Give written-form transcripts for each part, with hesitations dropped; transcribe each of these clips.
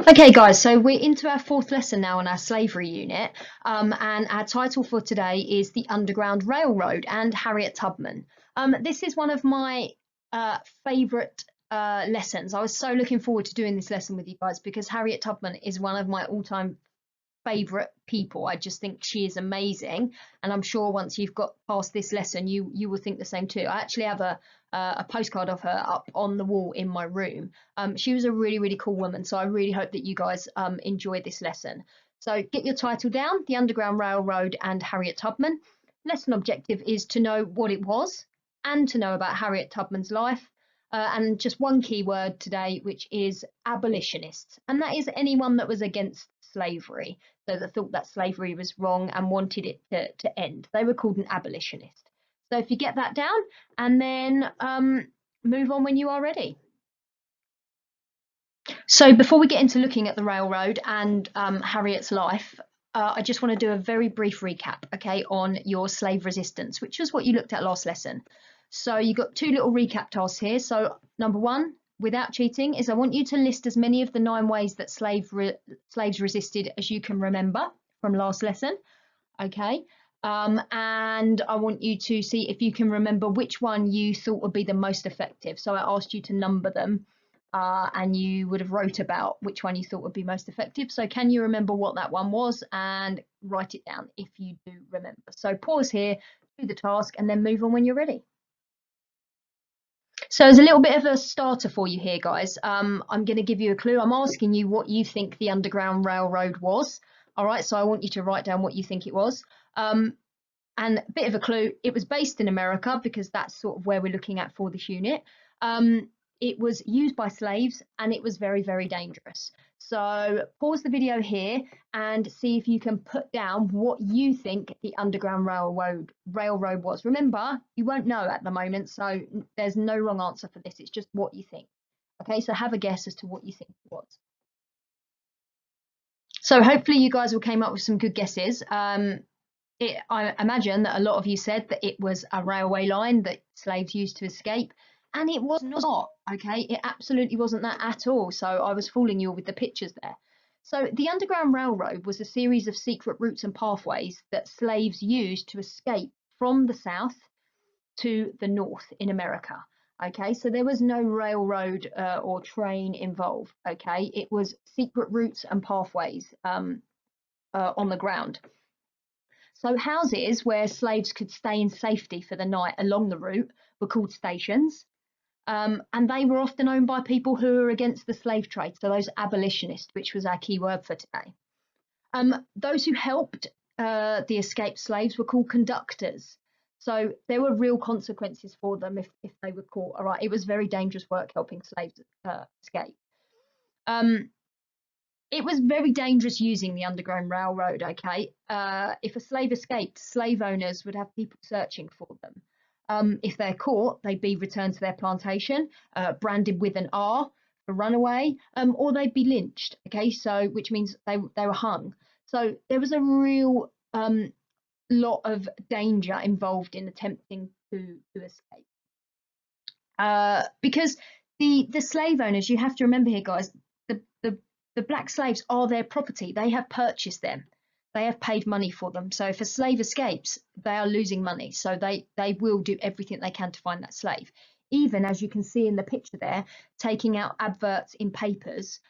Okay, guys, so we're into our fourth lesson now on our slavery unit, and our title for today is The Underground Railroad and Harriet Tubman. This is one of my favourite lessons. I was so looking forward to doing this lesson with you guys because Harriet Tubman is one of my all-time favorite people. I just think she is amazing, and I'm sure once you've got past this lesson, you will think the same too. I actually have a postcard of her up on the wall in my room. She was a really cool woman, so I really hope that you guys enjoy this lesson. So get your title down: The Underground Railroad and Harriet Tubman. Lesson objective is to know what it was and to know about Harriet Tubman's life. And just one key word today, which is abolitionists, and that is anyone that was against slavery, so that thought that slavery was wrong and wanted it to end. They were called an abolitionist. So if you get that down, and then move on when you are ready. So before we get into looking at the railroad and Harriet's life, I just want to do a very brief recap, okay, on your slave resistance, which was what you looked at last lesson. So you got two little recap tasks here. So number one, without cheating, is I want you to list as many of the 9 ways that slaves resisted as you can remember from last lesson, okay? And I want you to see if you can remember which one you thought would be the most effective. So I asked you to number them, and you would have wrote about which one you thought would be most effective. So can you remember what that one was, and write it down if you do remember. So pause here, do the task, and then move on when you're ready. So as a little bit of a starter for you here, guys, I'm going to give you a clue. I'm asking you what you think the Underground Railroad was. All right, so I want you to write down what you think it was. And a bit of a clue, it was based in America because that's sort of where we're looking at for this unit. It was used by slaves and it was very dangerous. So pause the video here and see if you can put down what you think the Underground Railroad was. Remember, you won't know at the moment, so there's no wrong answer for this. It's just what you think. Okay, so have a guess as to what you think it was. So hopefully you guys all came up with some good guesses. I imagine that a lot of you said that it was a railway line that slaves used to escape, and it was not. Okay, it absolutely wasn't that at all. So I was fooling you all with the pictures there. So the Underground Railroad was a series of secret routes and pathways that slaves used to escape from the south to the north in America. Okay, so there was no railroad or train involved. Okay, it was secret routes and pathways on the ground. So houses where slaves could stay in safety for the night along the route were called stations, and they were often owned by people who were against the slave trade, so those abolitionists, which was our key word for today. Those who helped the escaped slaves were called conductors. So there were real consequences for them if they were caught. All right, it was very dangerous work helping slaves escape. It was very dangerous using the Underground Railroad, okay? If a slave escaped, slave owners would have people searching for them. If they're caught, they'd be returned to their plantation, branded with an R for runaway, or they'd be lynched, okay? So, which means they were hung. So there was a real lot of danger involved in attempting to escape. Because the slave owners, you have to remember here, guys, the black slaves are their property. They have purchased them. They have paid money for them. So if a slave escapes, they are losing money. So they will do everything they can to find that slave. Even as you can see in the picture there, taking out adverts in papers,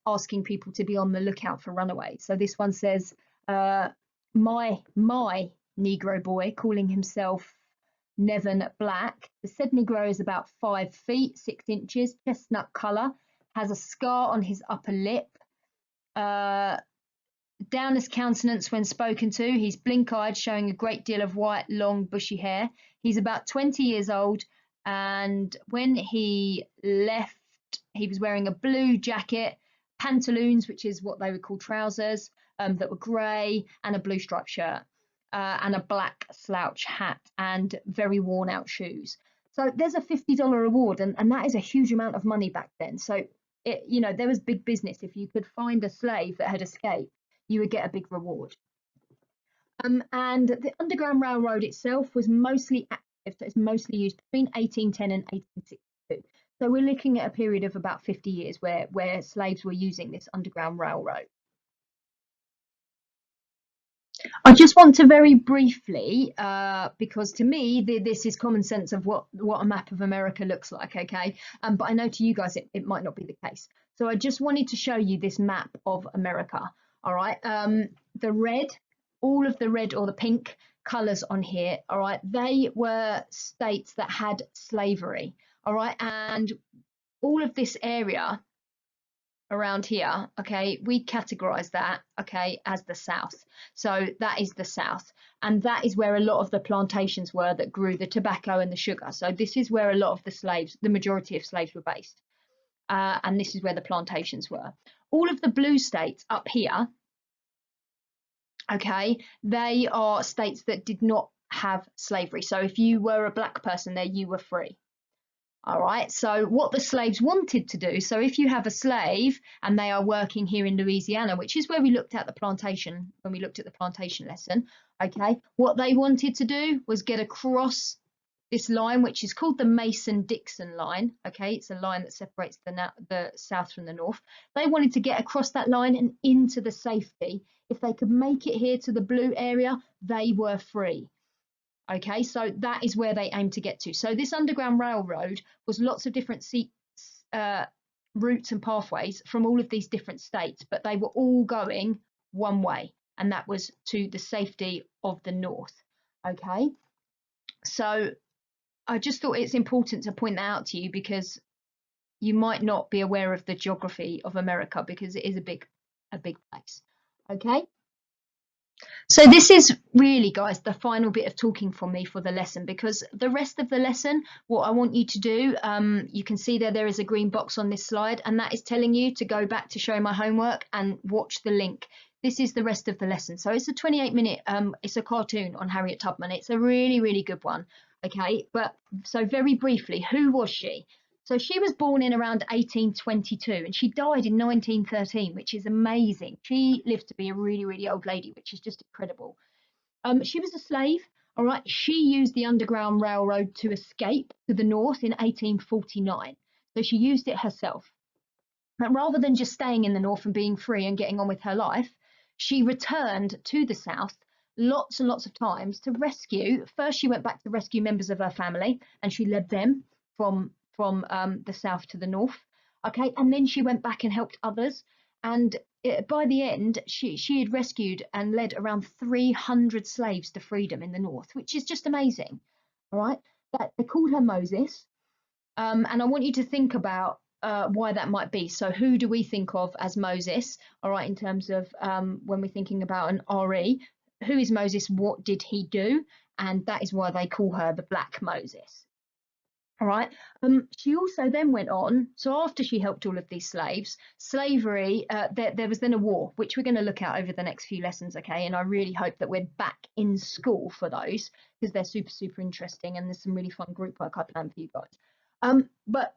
asking people to be on the lookout for runaways. So this one says, my Negro boy, calling himself Nevin Black. The said Negro is about 5 feet 6 inches, chestnut colour, has a scar on his upper lip. Down his countenance when spoken to, he's blink-eyed, showing a great deal of white, long, bushy hair. He's about 20 years old, and when he left, he was wearing a blue jacket, pantaloons, which is what they would call trousers, that were grey, and a blue striped shirt, and a black slouch hat, and very worn out shoes. So there's a $50 reward, and that is a huge amount of money back then. So there was big business. If you could find a slave that had escaped, you would get a big reward. And the Underground Railroad itself was mostly active, so it's mostly used between 1810 and 1862. So we're looking at a period of about 50 years where slaves were using this Underground Railroad. I just want to very briefly, because to me this is common sense of what a map of America looks like, okay? But I know to you guys it might not be the case. So I just wanted to show you this map of America. All right, the red, all of the red or the pink colours on here, all right, they were states that had slavery, all right, and all of this area around here, okay, we categorize that, okay, as the South. So that is the South. And that is where a lot of the plantations were that grew the tobacco and the sugar. So this is where a lot of the slaves, the majority of slaves were based. And this is where the plantations were. All of the blue states up here, okay, they are states that did not have slavery. So if you were a black person there, you were free. All right, so what the slaves wanted to do, so if you have a slave and they are working here in Louisiana, which is where we looked at the plantation, when we looked at the plantation lesson, okay, what they wanted to do was get across this line, which is called the Mason-Dixon line, okay, it's a line that separates the South from the North. They wanted to get across that line and into the safety. If they could make it here to the blue area, they were free. Okay, so that is where they aim to get to. So this Underground Railroad was lots of different routes and pathways from all of these different states, but they were all going one way, and that was to the safety of the North. Okay, so I just thought it's important to point that out to you because you might not be aware of the geography of America because it is a big place. Okay. So this is really, guys, the final bit of talking from me for the lesson, because the rest of the lesson, what I want you to do, you can see there is a green box on this slide, and that is telling you to go back to show my homework and watch the link. This is the rest of the lesson. So it's a 28-minute, it's a cartoon on Harriet Tubman. It's a really, really good one. Okay, but so very briefly, who was she? So she was born in around 1822 and she died in 1913, which is amazing. She lived to be a really, really old lady, which is just incredible. She was a slave, all right. She used the Underground Railroad to escape to the north in 1849. So she used it herself. But rather than just staying in the north and being free and getting on with her life, she returned to the south lots and lots of times to rescue. First, she went back to rescue members of her family and she led them from the south to the north. Okay, and then she went back and helped others. And by the end, she had rescued and led around 300 slaves to freedom in the north, which is just amazing. All right, they called her Moses. And I want you to think about why that might be. So who do we think of as Moses? All right, in terms of when we're thinking about an RE, who is Moses? What did he do? And that is why they call her the Black Moses. All right. She also then went on. So after she helped all of these slaves, slavery, there was then a war, which we're going to look at over the next few lessons. Okay. And I really hope that we're back in school for those because they're super, super interesting. And there's some really fun group work I planned for you guys. But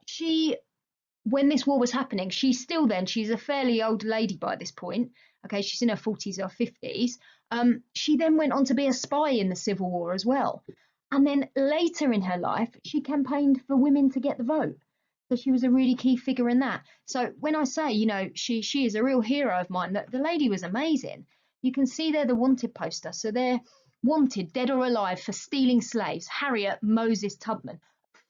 when this war was happening, she's a fairly old lady by this point. Okay. She's in her 40s or 50s. She then went on to be a spy in the Civil War as well. And then later in her life, she campaigned for women to get the vote. So she was a really key figure in that. So when I say, she is a real hero of mine, that the lady was amazing. You can see there the wanted poster. So they're wanted, dead or alive, for stealing slaves. Harriet Moses Tubman,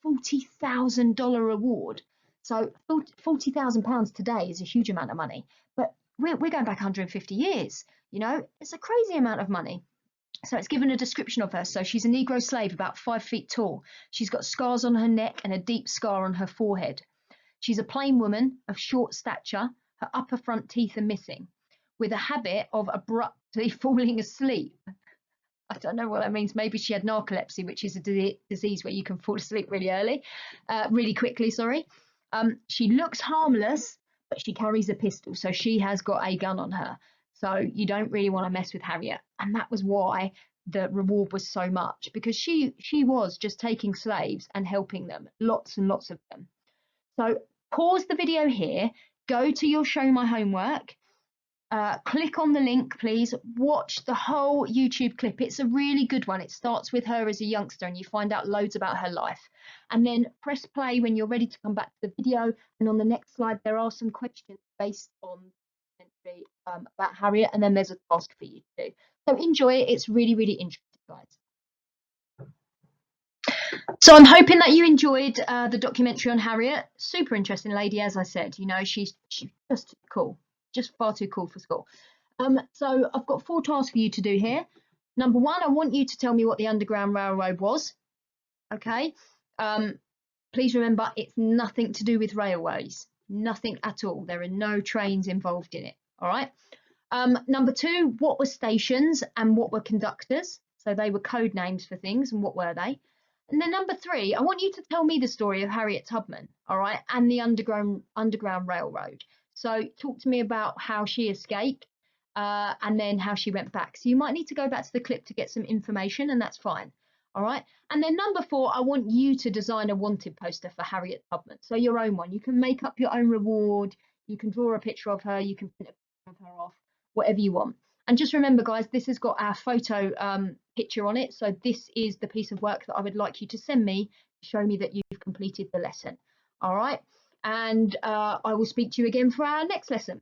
$40,000 reward. So £40,000 today is a huge amount of money. But we're going back 150 years. It's a crazy amount of money. So it's given a description of her. So she's a Negro slave, about 5 feet tall. She's got scars on her neck and a deep scar on her forehead. She's a plain woman of short stature. Her upper front teeth are missing, with a habit of abruptly falling asleep. I don't know what that means. Maybe she had narcolepsy, which is a disease where you can fall asleep really quickly. She looks harmless, but she carries a pistol. So she has got a gun on her. So you don't really want to mess with Harriet. And that was why the reward was so much, because she was just taking slaves and helping them, lots and lots of them. So pause the video here, go to your show my homework, click on the link, please. Watch the whole YouTube clip. It's a really good one. It starts with her as a youngster and you find out loads about her life. And then press play when you're ready to come back to the video. And on the next slide, there are some questions based on about Harriet. And then there's a task for you to do. So enjoy it. It's really, really interesting, guys. So I'm hoping that you enjoyed the documentary on Harriet. Super interesting lady, as I said. You know, she's just cool. Just far too cool for school. So I've got 4 tasks for you to do here. Number 1, I want you to tell me what the Underground Railroad was. Okay. Please remember, it's nothing to do with railways. Nothing at all. There are no trains involved in it. All right. Number 2, what were stations and what were conductors? So they were code names for things, and what were they? And then number 3, I want you to tell me the story of Harriet Tubman, all right, and the Underground Railroad. So talk to me about how she escaped and then how she went back. So you might need to go back to the clip to get some information, and that's fine. All right. And then number 4, I want you to design a wanted poster for Harriet Tubman. So your own one. You can make up your own reward. You can draw a picture of her. You can print a picture of her off, whatever you want. And just remember, guys, this has got our photo picture on it. So this is the piece of work that I would like you to send me to show me that you've completed the lesson. All right. And I will speak to you again for our next lesson.